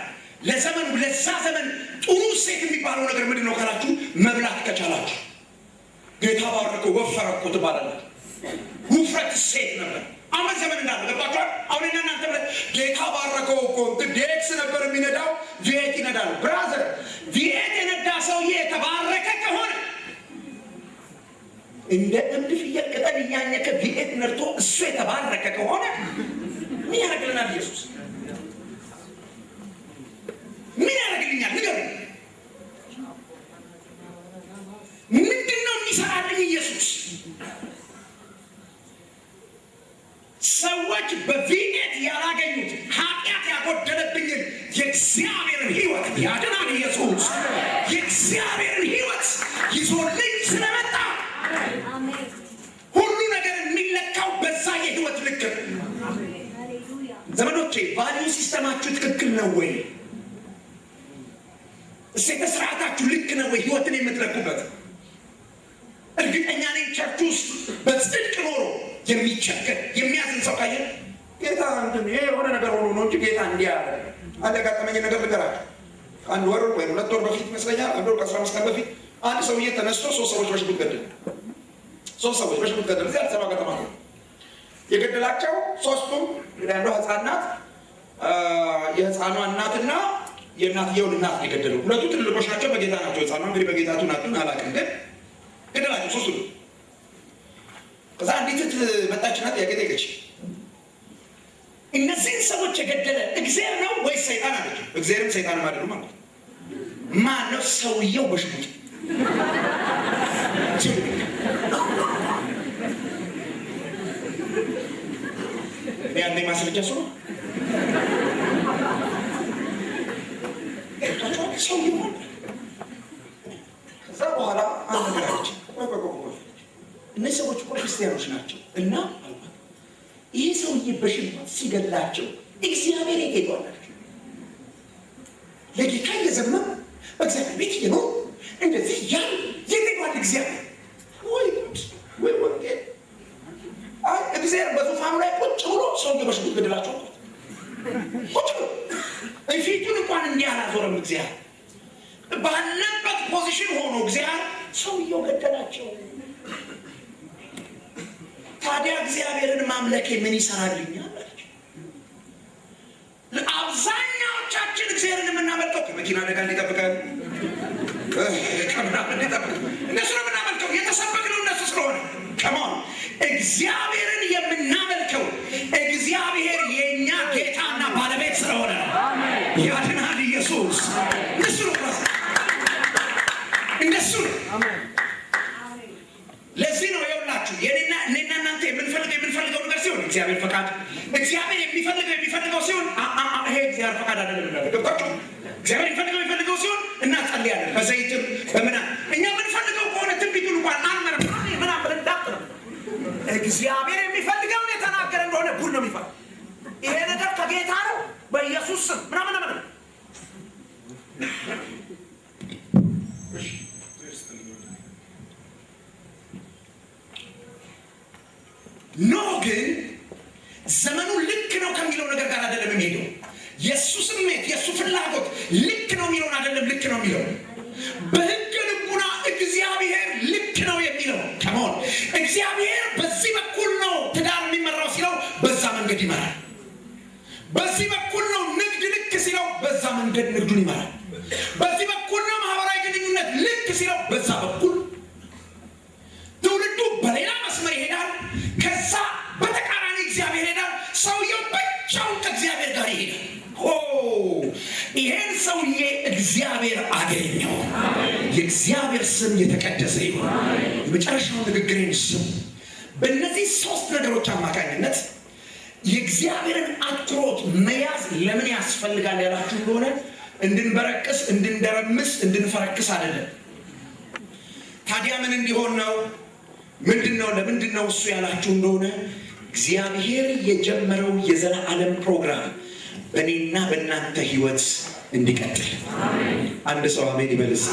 ለዘመኑ ለዛ ዘመን ጥሩ ሴት የሚባለው ነገር ምንድን ነው ካላችሁ፣ መብላት ከቻላችሁ ጌታ ባረከው ወፈረኩ ትባላለች። ውፍረት ሴት ነበር። አሁን ዘመን እንዳለ ገባችኋል? አሁን እናንተ ጌታ ባረከው እኮ ዴክስ ነበር የሚነዳው፣ ቪኤት ይነዳል። ብራዘር ቪኤት የነዳ ሰውዬ የተባረከ ከሆነ እንደ እምድ ፍየል ቅጠል እያኘከ ቪኤት ነድቶ እሱ የተባረከ ከሆነ ምን ያደርግልናል ኢየሱስ? ምን ያደርግልኛል? ንገሩኝ። ምንድን ነው የሚሰራልኝ ኢየሱስ? ሰዎች በቪኤት ያላገኙት ኃጢአት ያጎደለብኝን የእግዚአብሔርን ሕይወት ያድናል ኢየሱስ። የእግዚአብሔርን ሕይወት ይዞልኝ ስለመጣ ሁሉ ነገር የሚለካው በዛ የሕይወት ልክ ነው። ዘመዶቼ ቫልዩ ሲስተማችሁ ትክክል ነው ወይ? እሴተ ስርዓታችሁ ልክ ነው ወይ? ሕይወትን የምትለኩበት እርግጠኛ ነኝ ቸርች ውስጥ በጽድቅ ኖሮ የሚቸገር የሚያዝን ሰው ካየ ጌታ እንትን ይሄ የሆነ ነገር ሆኖ ነው እንጂ ጌታ እንዲህ ያለ አለጋጠመኝ ነገር ልገራችሁ። አንድ ወር ወይ 2 ወር በፊት ይመስለኛል፣ 1 ወር ከ15 ቀን በፊት አንድ ሰውዬ ተነስቶ 3 ሰዎች በሽጉጥ ገደለ። 3 ሰዎች በሽጉጥ ገደለ። እዚህ አዲስ አበባ ከተማ ነው የገደላቸው። 3ቱም አንዷ ህፃን ናት፣ የህፃኗ እናትና የእናትየውን እናት የገደለው። 2ቱ ትልልቆች ናቸው፣ በጌታ ናቸው። ህፃኗ እንግዲህ በጌታቱ ናቱን አላውቅም፣ ግን ገደላቸው 3ቱ። ከዛ አንዲት መጣችና ጥያቄ ጠየቀች። እነዚህን ሰዎች የገደለ እግዚአብሔር ነው ወይስ ሰይጣን አለች። እግዚአብሔርም ሰይጣንም አይደሉም ማለት ማን ነው? ሰውየው በሽጉጥ ያኔ ማስረጃ ሰው ሰውየው። ከዛ በኋላ አንድ ነገር አለች። እነዚህ ሰዎች እኮ ክርስቲያኖች ናቸው እና ይህ ሰውዬ በሽጉጥ ሲገላቸው እግዚአብሔር የት ሄዷል አለች። ለጌታ እየዘመኑ በእግዚአብሔር ቤት እየኖሩ እንደዚህ እያሉ የት ሄዷል እግዚአብሔር? ወይ ጉድ ወይ ወንጌል! እግዚአብሔር በዙፋኑ ላይ ቁጭ ብሎ ሰውዬ በሽጉጥ ገደላቸው። ቁጭ ብሎ ፊቱን እንኳን እንዲህ አላዞረም። እግዚአብሔር ባለበት ፖዚሽን ሆኖ እግዚአብሔር ሰውየው ገደላቸው። ታዲያ እግዚአብሔርን ማምለክ ምን ይሰራልኛል? አብዛኛዎቻችን እግዚአብሔርን የምናመልከው ከመኪና አደጋ እንዲጠብቀን ከምናምን እንዲጠብቀን እነሱ ነው የምናመልከው። የተሰበክነው እነሱ ስለሆነ ከማን እግዚአብሔርን የምናመልከው እግዚአብሔር የእኛ ጌታና ባለቤት ስለሆነ ያድናል ኢየሱስ። እነሱ ነው እንደሱ ነው። ለዚህ ነው የውላችሁ እኔና እናንተ የምንፈልገው ነገር ሲሆን እግዚአብሔር ፈቃድ፣ እግዚአብሔር የሚፈልገው ሲሆን ይሄ እግዚአብሔር ፈቃድ አይደለም ማለት ገብታችሁ። እግዚአብሔር የሚፈልገው ሲሆን እናጸልያለን በዘይትም በምና እኛ የምንፈልገው ከሆነ ትንቢቱን እንኳን አንመረም ምናምን ብለን እንዳጥነው እግዚአብሔር የሚፈልገውን የተናገረ እንደሆነ ጉድ ነው የሚፈልገው። ይሄ ነገር ከጌታ ነው በኢየሱስ ስም ምናምን ምናምን ኖ ግን ዘመኑ ልክ ነው ከሚለው ነገር ጋር አይደለም የሚሄደው። የእሱ ስሜት የእሱ ፍላጎት ልክ ነው የሚለውን አይደለም ልክ ነው የሚለው። በሕገ ልቡና እግዚአብሔር ልክ ነው የሚለው ከመሆን እግዚአብሔር በዚህ በኩል ነው ትዳር የሚመራው ሲለው በዛ መንገድ ይመራል። በዚህ በኩል ነው ንግድ ልክ ሲለው በዛ መንገድ ንግዱን ይመራል። በዚህ በኩል ነው ማህበራዊ ግንኙነት ልክ ሲለው በዛ በኩል ትውልዱ በሌላ መስመር ይሄዳል። ከዛ በተቃራኒ እግዚአብሔር ይሄዳል። ሰውየው ብቻውን ከእግዚአብሔር ጋር ይሄዳል። ይሄን ሰውዬ እግዚአብሔር አገኘው። የእግዚአብሔር ስም የተቀደሰ ይሁን። የመጨረሻው ንግግሬን ስም በእነዚህ 3 ነገሮች አማካኝነት የእግዚአብሔርን አትኩሮት መያዝ ለምን ያስፈልጋል ያላችሁ እንደሆነ እንድንበረቅስ፣ እንድንደረምስ፣ እንድንፈረክስ አይደለም። ታዲያ ምን እንዲሆን ነው? ምንድነው? ለምንድነው እሱ ያላችሁ እንደሆነ እግዚአብሔር የጀመረው የዘላለም ፕሮግራም በእኔና በእናንተ ህይወት እንዲቀጥል አንድ ሰው አሜን ይበልስ።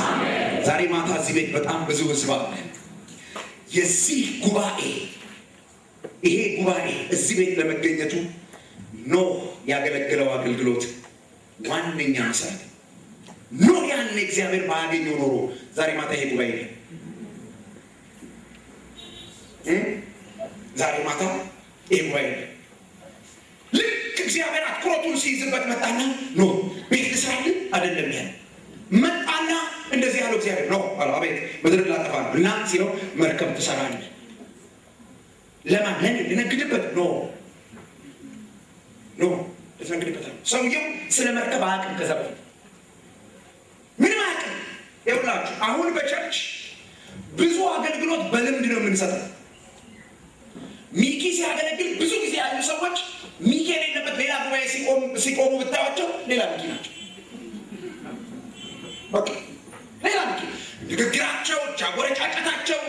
ዛሬ ማታ እዚህ ቤት በጣም ብዙ ህዝብ አለ። የዚህ ጉባኤ ይሄ ጉባኤ እዚህ ቤት ለመገኘቱ ኖህ ያገለገለው አገልግሎት ዋነኛ መሰረት ኖህ ያን እግዚአብሔር ባያገኘው ኖሮ ዛሬ ማታ ይሄ ጉባኤ ዛሬ ማታ ይሄ ወይ ልክ እግዚአብሔር አትኩሮቱን ሲይዝበት መጣና ኖ ቤት ልስራልን አይደለም ያለ መጣና እንደዚህ ያለው እግዚአብሔር ነው አቤት ምድር ላጠፋ ነው እና ሲለው መርከብ ትሰራለህ ለማን ለኔ ልነግድበት ኖ ልትነግድበት ነው። ሰውየው ስለ መርከብ አያውቅም። ከዛ በፊት ምንም አያውቅም። ይኸውላችሁ አሁን በቸርች ብዙ አገልግሎት በልምድ ነው የምንሰጠው። ሚኪ ሲያገለግል ብዙ ጊዜ ያሉ ሰዎች ሚኪ የሌለበት ሌላ ጉባኤ ሲቆሙ ብታዩቸው ሌላ ሚኪ ናቸው። በቃ ሌላ ሚኪ ንግግራቸው፣ ጫወረጫጨታቸው፣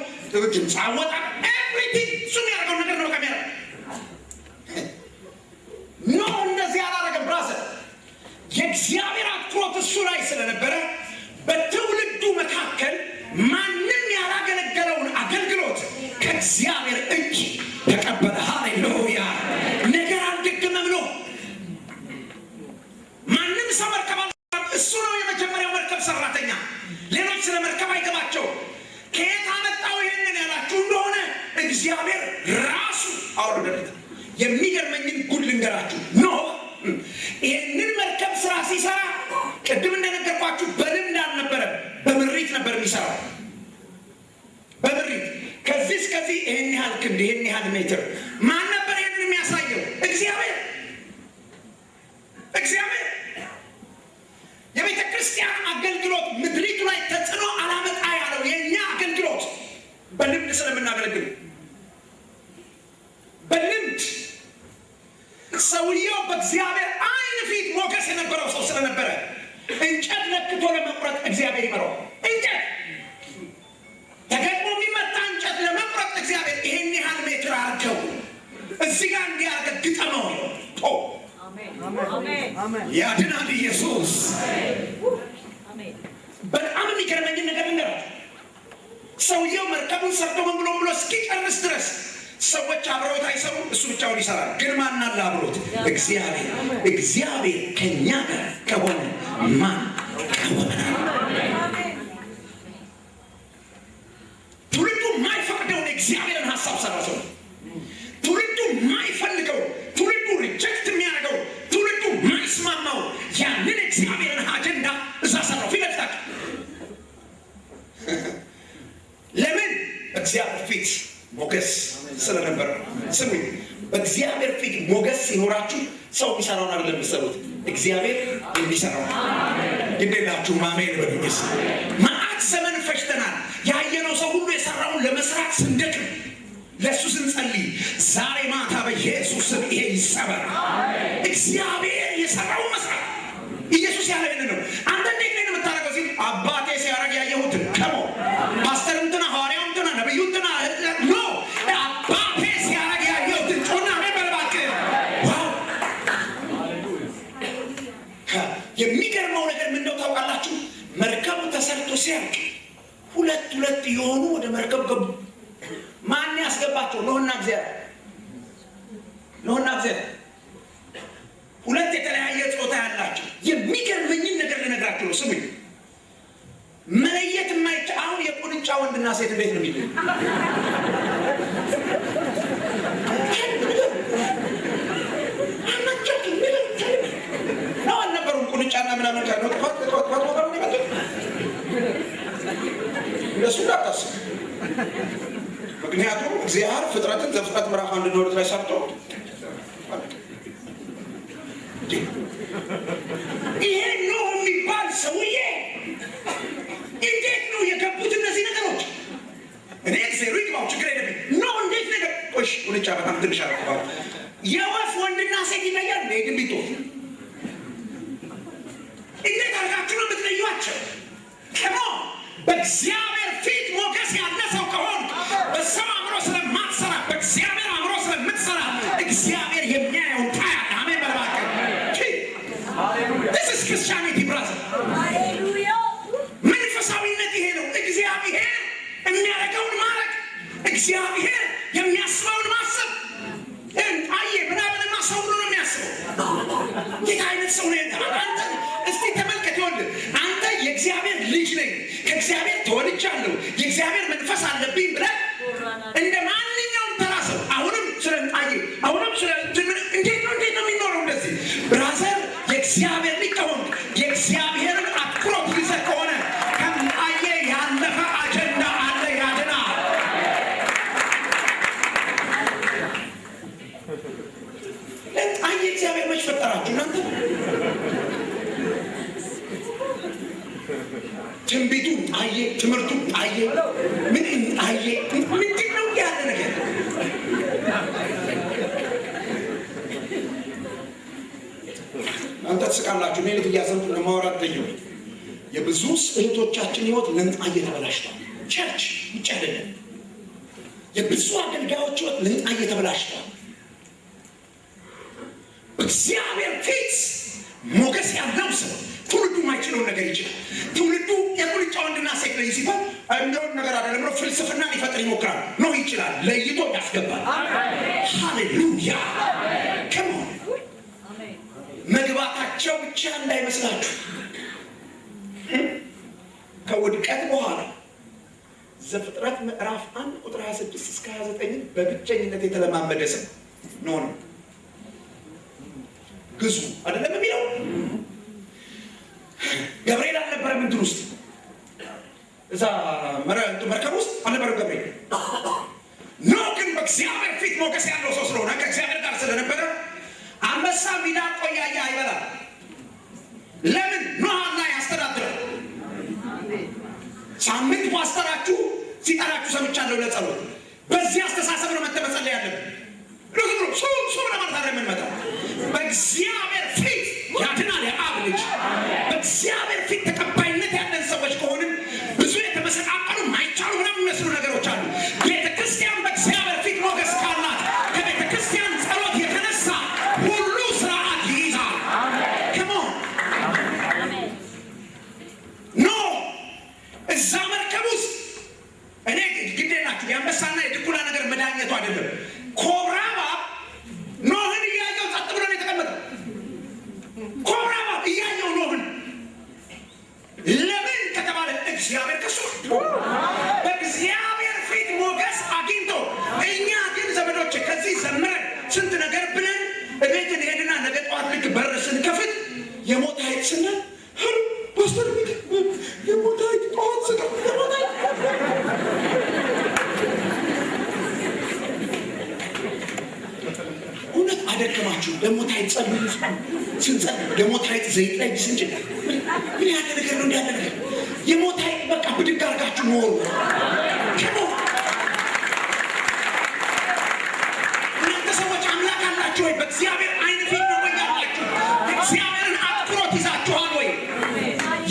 ድምፅ አወጣጥ ኤቭሪቲንግ እሱ የሚያደርገው ነገር ነው። ካሜራ ኖ እንደዚህ ያላረገ ብራዘር የእግዚአብሔር አትኩሮት እሱ ላይ ስለነበረ በትውልዱ መካከል ማንም ያላገለገለውን አገልግሎት ከእግዚአብሔር እጅ ተቀበለ። ሃሌሉያ! ነገር አልደገመም ነው። ማንም ሰው መርከብ እሱ ነው የመጀመሪያው መርከብ ሰራተኛ። ሌሎች ስለ መርከብ አይገባቸው። ከየት አመጣው ይህንን ያላችሁ እንደሆነ እግዚአብሔር ራሱ አወረደለት። የሚገርመኝን ጉድ ልንገራችሁ። ኖህ ይህንን መርከብ ስራ ሲሰራ ቅድም እንደነገርኳችሁ በልምድ አልነበረም፣ በምሪት ነበር የሚሰራው። በምሪት ከዚህ እስከዚህ ይህን ያህል ክንድ፣ ይህን ያህል ሜትር። ማን ነበር ይህንን የሚያሳየው? እግዚአብሔር። እግዚአብሔር የቤተ ክርስቲያን አገልግሎት ምድሪቱ ላይ ተጽዕኖ አላመጣ ያለው የእኛ አገልግሎት በልምድ ስለምናገለግል በልምድ ሰውየው በእግዚአብሔር ዓይን ፊት ሞገስ የነበረው ሰው ስለነበረ እንጨት ለክቶ ለመቁረጥ እግዚአብሔር ይመራው። እንጨት ተገጥሞ የሚመጣ እንጨት ለመቁረጥ እግዚአብሔር ይሄን ያህል ሜትር አድርገው እዚህ ጋር እንዲያርገ ግጠመው። ያድናል ኢየሱስ። በጣም የሚገርመኝ ነገር ልንገራችሁ። ሰውየው መርከቡን ሰርቶ ምን ብሎ እስኪጨርስ ድረስ ሰዎች አብረውት አይሰሩ፣ እሱ ብቻውን ይሰራል። ግን ማን አለ አብሮት? እግዚአብሔር። እግዚአብሔር ከኛ ጋር ከሆነ ማን ከሆነናል? ትውልዱ የማይፈቅደውን እግዚአብሔርን ሀሳብ ሰራ ሰው። ትውልዱ የማይፈልገው፣ ትውልዱ ሪጀክት የሚያደርገው፣ ትውልዱ የማይስማማው ያንን እግዚአብሔርን አጀንዳ እዛ ሰራው። ፊት ለፊታችሁ ለምን? እግዚአብሔር ፊት ሞገስ ስለነበረ። ስሙኝ፣ በእግዚአብሔር ፊት ሞገስ ሲኖራችሁ ሰው የሚሰራውን አይደለም የምትሰሩት፣ እግዚአብሔር የሚሰራው። ግዴላችሁ አሜን በሉኝስ። መዓት ዘመን ፈጅተናል። ያየነው ሰው ሁሉ የሰራውን ለመስራት ስንደክም፣ ለእሱ ስንጸልይ፣ ዛሬ ማታ በኢየሱስ ስም ይሄ ይሰበር። እግዚአብሔር የሰራውን መስራት። ኢየሱስ ያለ ነው። አንተ እንዴት ነው የምታደርገው ሲል አባቴ ሲያደርግ ያየሁትን ከሞ ፓስተር እንትና ሐዋርያው እንትና ነብዩ እንትና ኖ አባቴ ሲያደርግ ያየሁትን ጮና በልባክ። ዋው! የሚገርመው ነገር ምን እንደው ታውቃላችሁ? መርከቡ ተሰርቶ ሲያልቅ ሁለት የሆኑ ወደ መርከብ ገቡ። ማን ያስገባቸው? ኖህና እግዚአብሔር። ኖህና እግዚአብሔር ሁለት የተለያየ ጾታ ያላቸው። የሚገርመኝን ነገር ልነግራችሁ ነው። ስሙኝ። መለየት የማይቻል አሁን የቁንጫ ወንድና ሴት ቤት ነው የሚል ነው አልነበሩም። ቁንጫና ምናምን ጋር ነው እንደሱ ዳታስ። ምክንያቱም እግዚአብሔር ፍጥረትን ዘፍጥረት ምዕራፍ 1 ላይ ሰርቶ ይሄ ነው የሚባል ሰውዬ እንዴት ነው የገቡት እነዚህ ነገሮች? እኔ እግዚአብሔር ይግባው ችግር የለብኝ። ነው እንዴት ነገር ቆሽ ቁንጫ በጣም ትንሽ አረቀዋል። የወፍ ወንድና ሴት ይለያል። ግን ቢቶ እንዴት አድርጋችሁ ነው የምትለዩዋቸው? ከሞ በእግዚአብሔር ፊት ሞገስ ያለ ሰው ከሆን በሰው አእምሮ ስለማትሰራ በእግዚአብሔር አእምሮ ስለምትሰራ እግዚአብሔር የሚያየውን ታያለህ። አሜን በለባከ This is Christianity, brother. መንፈሳዊነት ይሄ ነው። እግዚአብሔር የሚያደርገውን ማድረግ፣ እግዚአብሔር የሚያስበውን ማሰብ። አየ ምናምንማ ሰው ሁሉ ነው የሚያስበው። ይህ አይነት ሰው ነው። አንተ እስቲ ተመልከት። ይኸውልህ አንተ የእግዚአብሔር ልጅ ነኝ፣ ከእግዚአብሔር ተወልጃለሁ፣ የእግዚአብሔር መንፈስ አለብኝ ብለህ እንደ ማንኛውም ተስቃላችሁ። እኔ ልክ እያዘንኩ ለማውራት ተየው። የብዙ እህቶቻችን ህይወት ልንጣ እየተበላሽቷል። ቸርች ብቻ አይደለም፣ የብዙ አገልጋዮች ህይወት ልንጣ እየተበላሽቷል። በእግዚአብሔር ፊት ሞገስ ያለው ሰው ትውልዱ ማይችለውን ነገር ይችላል። ትውልዱ የቁልጫ ወንድና ሴት ላይ ሲባል እንደውን ነገር አይደለም ብሎ ፍልስፍና ሊፈጥር ይሞክራል። ነው ይችላል፣ ለይቶ ያስገባል። ሃሌሉያ ከሞን መግባታቸው ብቻ እንዳይመስላችሁ። ከውድቀት በኋላ ዘፍጥረት ምዕራፍ 1 ቁጥር 26 እስከ 29 በብቸኝነት የተለማመደ ሰው ነው። ግዙ አይደለም የሚለው ገብርኤል አልነበረም እንትን ውስጥ እዛ መርከብ ውስጥ አልነበረም ገብርኤል። ኖህ ግን በእግዚአብሔር ፊት ሞገስ ያለው ሰው ስለሆነ ከእግዚአብሔር ጋር ስለነበረ አንበሳ ሚዳቆ እያየ አይበላም። ለምን? ኖህ ላይ ያስተዳድራል። ሳምንት ፓስተራችሁ ሲጠራችሁ ሰምቻለሁ ለጸሎት። በዚህ አስተሳሰብ ነው መተመጸለይ ያለብን። ሱም ለማለት የምንመጣው በእግዚአብሔር ፊት ያድናል። የአብ ልጅ በእግዚአብሔር ፊት ተቀባይነት ያለን ሰዎች ከሆንን ብዙ የተመሰቃቀሉ ማይቻሉ ምናምን የሚመስሉ ነገሮች አሉ። ቤተ ክርስቲያን በእግዚአብሔር ፊት ሞገስ ካላት ከቤተ ክርስቲያን ጸሎት የተነሳ ሁሉ ስርዓት ይይዛል። ከሞን ኖ እዛ መርከብ ውስጥ እኔ ግዴ ናችሁ የአንበሳና የድኩላ ነገር መዳኘቱ አይደለም። ኮብራ ኖህን እያየው ጸጥ ብሎ ነው የተቀመጠው። ኮብራ እያየው ኖህን ለምን ከተባለ እግዚአብሔር ከሱ በእግዚአብሔር ፊት ሞገስ አግኝቶ፣ እኛ ግን ዘመዶች ከዚህ ዘምረን ስንት ነገር ብለን እቤት እንሄድና ነገ ጠዋት ልክ በር ስንከፍት የሞት ኃይል ስናል ፓስተር የሞት ኃይል ጠዋት ስቀ የሞት ኃይል እውነት አደከማችሁ። ለሞት ኃይል ጸልዩ ስንጸልይ ለሞት ኃይል ዘይት ላይ ስንጭን ምን ያለ ነገር ነው እንዲያለ ነገር የሞት ኃይል በቃ ብድግ አድርጋችሁ ኖሩ። እናንተ ሰዎች አምላክ አላችሁ ወይ? በእግዚአብሔር አይን ፊት ነው ወይ ያላችሁ? እግዚአብሔርን አትኩሮት ይዛችኋል ወይ?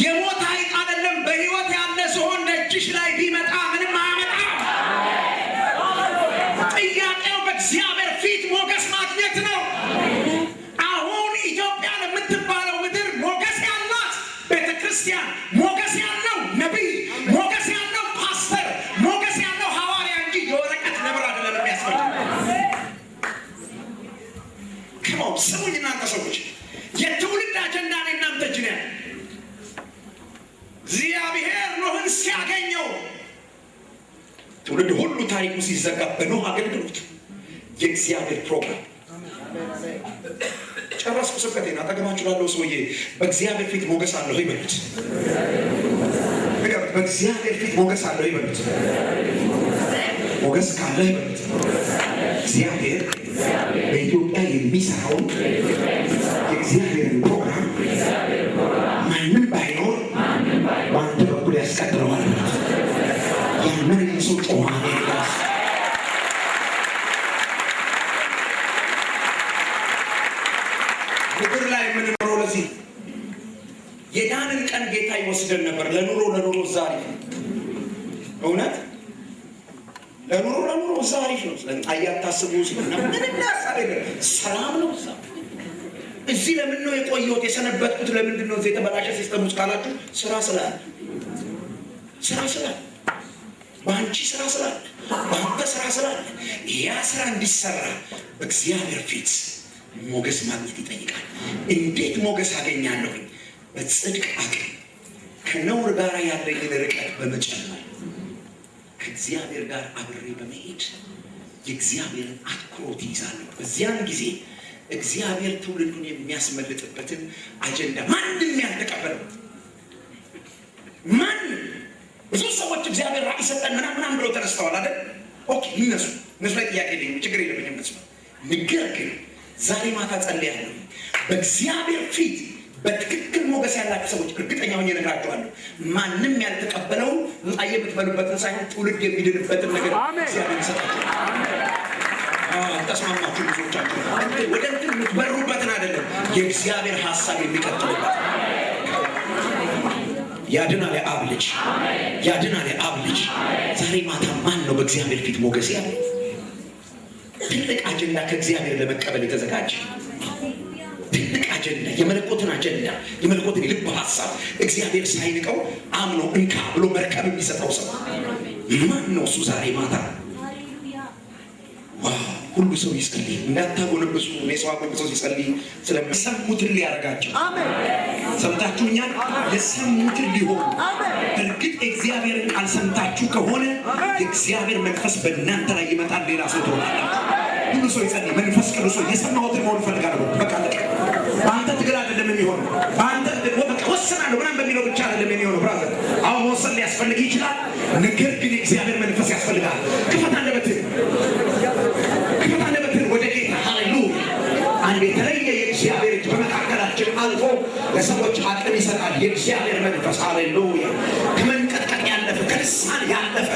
የሞት ኃይል አይደለም በህይወት ያለ ሲሆን ደጅሽ ላይ ቢመጣ ምንም አያመጣም። ጥያቄው በእግዚአብሔር ፊት ሞገስ ማግኘት ነው። አሁን ኢትዮጵያ ለምትባለው ምድር ሞገስ ያላት ቤተክርስቲያን፣ ሞገስ ያለው ነቢይ፣ ሞገስ ያለው ፓስተር፣ ሞገስ ያለው ሐዋርያ እንጂ የወረቀት ነብር አይደለም የሚያስፈልግ። ከሞን ስሙኝ እናንተ ሰዎች፣ የትውልድ አጀንዳ ነው እናንተ እጅ ነው። እግዚአብሔር ኖህን ሲያገኘው ትውልድ ሁሉ ታሪኩ ሲዘጋ በኖህ አገልግሎት የእግዚአብሔር ፕሮግራም ጨረስኩ። ስብከቴን አጠገባችሁ ላለው ሰውዬ በእግዚአብሔር ፊት ሞገስ አለው ይበሉት። በእግዚአብሔር ፊት ሞገስ አለው ይበሉት። ሞገስ ካለ ይበሉት። እግዚአብሔር በኢትዮጵያ የሚሰራውን የእግዚአብሔርን ፕሮግራም ማንም ባይኖር በአንተ በኩል ያስቀጥለዋል። ያንን የሰው ጮማኔ ራስ ምድር ላይ የምንኖረው ለዚህ የዳንን ቀን ጌታ ይወስደን ነበር። ለኑሮ እዛ አሪፍ ነው። እውነት ለኑሮ እዛ አሪፍ ነው። አያታስቡ ምንም ያሳብ ሰላም ነው እዛ። እዚህ ለምን ነው የቆየሁት የሰነበትኩት? ለምንድን ነው እዚህ የተበላሸ ሲስተም ውስጥ ካላችሁ ስራ ስላለ በአንቺ ስራ ስላለ በአንተ ስራ ስላለ ያ ስራ እንዲሰራ በእግዚአብሔር ፊት ሞገስ ማግኘት ይጠይቃል። እንዴት ሞገስ አገኛለሁ? በጽድቅ አቅም ከነውር ጋር ያለኝን ርቀት በመጨመር ከእግዚአብሔር ጋር አብሬ በመሄድ የእግዚአብሔርን አትኩሮት ይይዛለሁ። በዚያን ጊዜ እግዚአብሔር ትውልዱን የሚያስመልጥበትን አጀንዳ ማንም ያልተቀበለው ማንም ብዙ ሰዎች እግዚአብሔር ራዕይ ሰጠን ምናምን ብለው ተነስተዋል አይደል? ኦኬ እነሱ ላይ ጥያቄ የለኝም፣ ችግር የለብኝም። ነገር ግን ዛሬ ማታ ጸልያለሁ በእግዚአብሔር ፊት በትክክል ሞገስ ያላችሁ ሰዎች እርግጠኛ ሆኜ እነግራችኋለሁ፣ ማንም ያልተቀበለውን የምትበሉበትን ሳይሆን ትውልድ የሚድንበትን ነገር እግዚአብሔር ይሰጣችኋል። ተስማማችሁ ብዙዎቻችሁ ወደ እንትን የምትበሩበትን አይደለም የእግዚአብሔር ሐሳብ የሚቀጥልበት ያድናል የአብ ልጅ ያድናል የአብ ልጅ ዛሬ ማታ ማን ነው በእግዚአብሔር ፊት ሞገስ ያለው ትልቅ አጀንዳ ከእግዚአብሔር ለመቀበል የተዘጋጀ ትልቅ አጀንዳ የመለኮትን አጀንዳ የመለኮትን ልብ ሐሳብ እግዚአብሔር ሳይንቀው አምኖ እንካ ብሎ መርከብ የሚሰጠው ሰው ማን ነው እሱ ዛሬ ማታ ሁሉ ሰው ይጸልይ እንዳታጎነበሱ ለሰው አጎንብሰው ሲጸልይ ስለሚሰሙትን ሊያረጋቸው አሜን ሰምታችሁኛል የሰሙትን ሊሆን እርግጥ እግዚአብሔርን ቃል ሰምታችሁ ከሆነ የእግዚአብሔር መንፈስ በእናንተ ላይ ይመጣል ሌላ ሰው ትሆናል ሁሉ ሰው ይጸልይ መንፈስ ቅዱስ የሰማሁትን መሆን ፈልጋለሁ በቃ በአንተ ትግል አይደለም የሚሆነው በአንተ በቃ ወሰናለሁ ምናምን በሚለው ብቻ አይደለም የሚሆነው ብራዘር አሁን መወሰን ሊያስፈልግ ይችላል ነገር ግን የእግዚአብሔር መንፈስ ያስፈልጋል ክፈት አንደበትህ ወደ ጌታ ሃሌሉያ አንድ የተለየ የእግዚአብሔር እጅ በመካከላችን አልፎ ለሰዎች አቅም ይሰጣል የእግዚአብሔር መንፈስ ሃሌሉያ ከመንቀጥቀጥ ያለፈ ከልሳን ያለፈ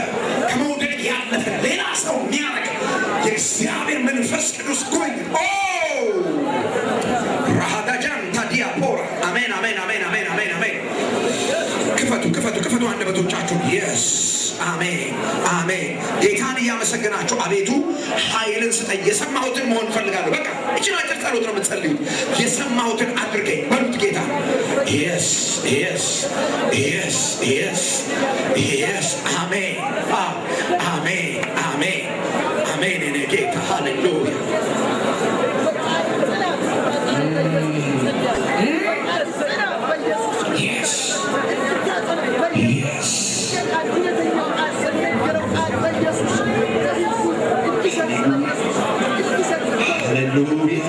ከመውደቅ ያለፈ ሌላ ሰው የሚያረግ የእግዚአብሔር መንፈስ ቅዱስ ጎኝ ራሃዳጃን ታዲያ ፖራ አሜን አሜን አሜን አሜን አሜን አሜን ክፈቱ አንደበቶቻችሁን የስ አሜን አሜን ጌታን እያመሰገናችሁ አቤቱ ኃይልን ስጠኝ የሰማሁትን መሆን ፈልጋለሁ በቃ እቺ ነው ጸሎት ነው የምትጸልዩት የሰማሁትን አድርገኝ በሉት ጌታ yes yes yes yes yes አሜን አሜን አሜን አሜን እኔ ጌታ ሃሌሉያ yes yes Hallelujah.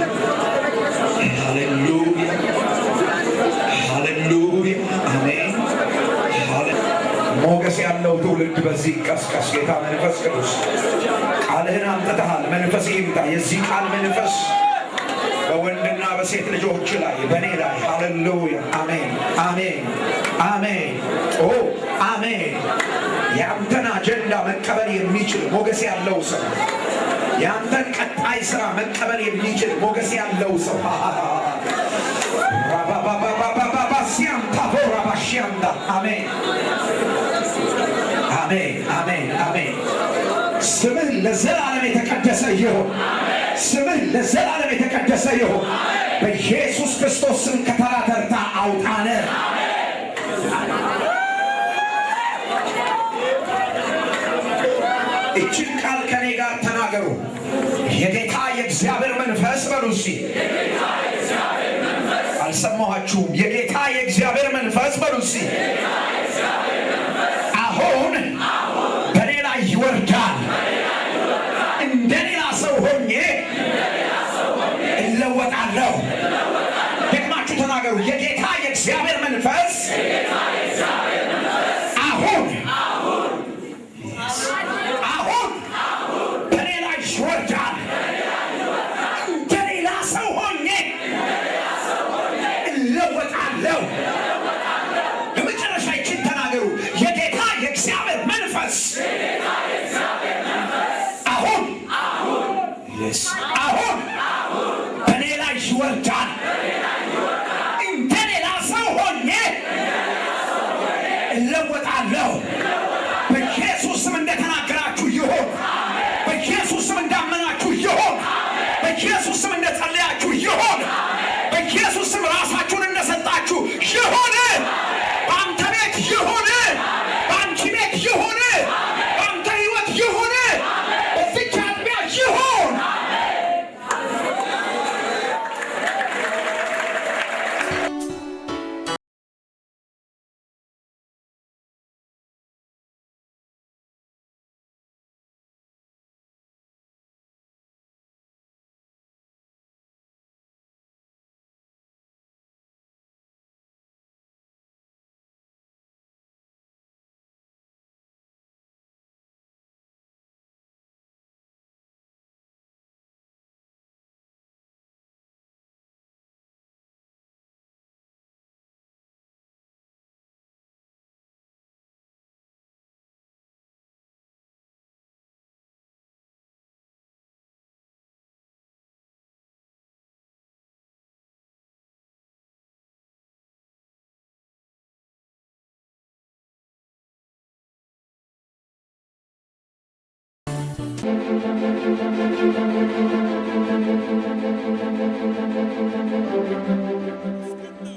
Hallelujah. Hallelujah. Amen. ሞገስ ያለው ትውልድ በዚህ ቀስቀስ ጌታ መንፈስ ቅዱስ ቃልህን አምጥተሃል መንፈስ ይምጣ የዚህ ቃል መንፈስ በወንድና በሴት ልጆች ላይ በእኔ ላይ ሃሌሉያ አሜን አሜን አሜን ኦ አሜን ያንተን አጀንዳ መቀበል የሚችል ሞገስ ያለው ሰው ያንተን ቀጣይ ስራ መቀበል የሚችል ሞገስ ያለው ሰው አሜን አሜን አሜን አሜን ስምህ ለዘላለም የተቀደሰ ይሁን ስምህ ለዘላለም የተቀደሰ ይሁን በኢየሱስ ክርስቶስ ስም ከተራ ተርታ አውጣነ እቺን ቃል ከኔ ጋር ተናገሩ የጌታ የእግዚአብሔር መንፈስ በሉሲ አልሰማኋችሁም የጌታ የእግዚአብሔር መንፈስ በሉሲ አሁን በኔ ላይ ይወርዳል እንደሌላ ሰው ሆኜ እለወጣለሁ ደግማችሁ ተናገሩ የጌታ የእግዚአብሔር መንፈስ አሁን በኔ ላይ ይወርዳል እንደሌላ ሰው ሆኜ እለወጣለሁ ለመጨረሻ ይችን ተናገሩ የጌታ የእግዚአብሔር መንፈስ አሁን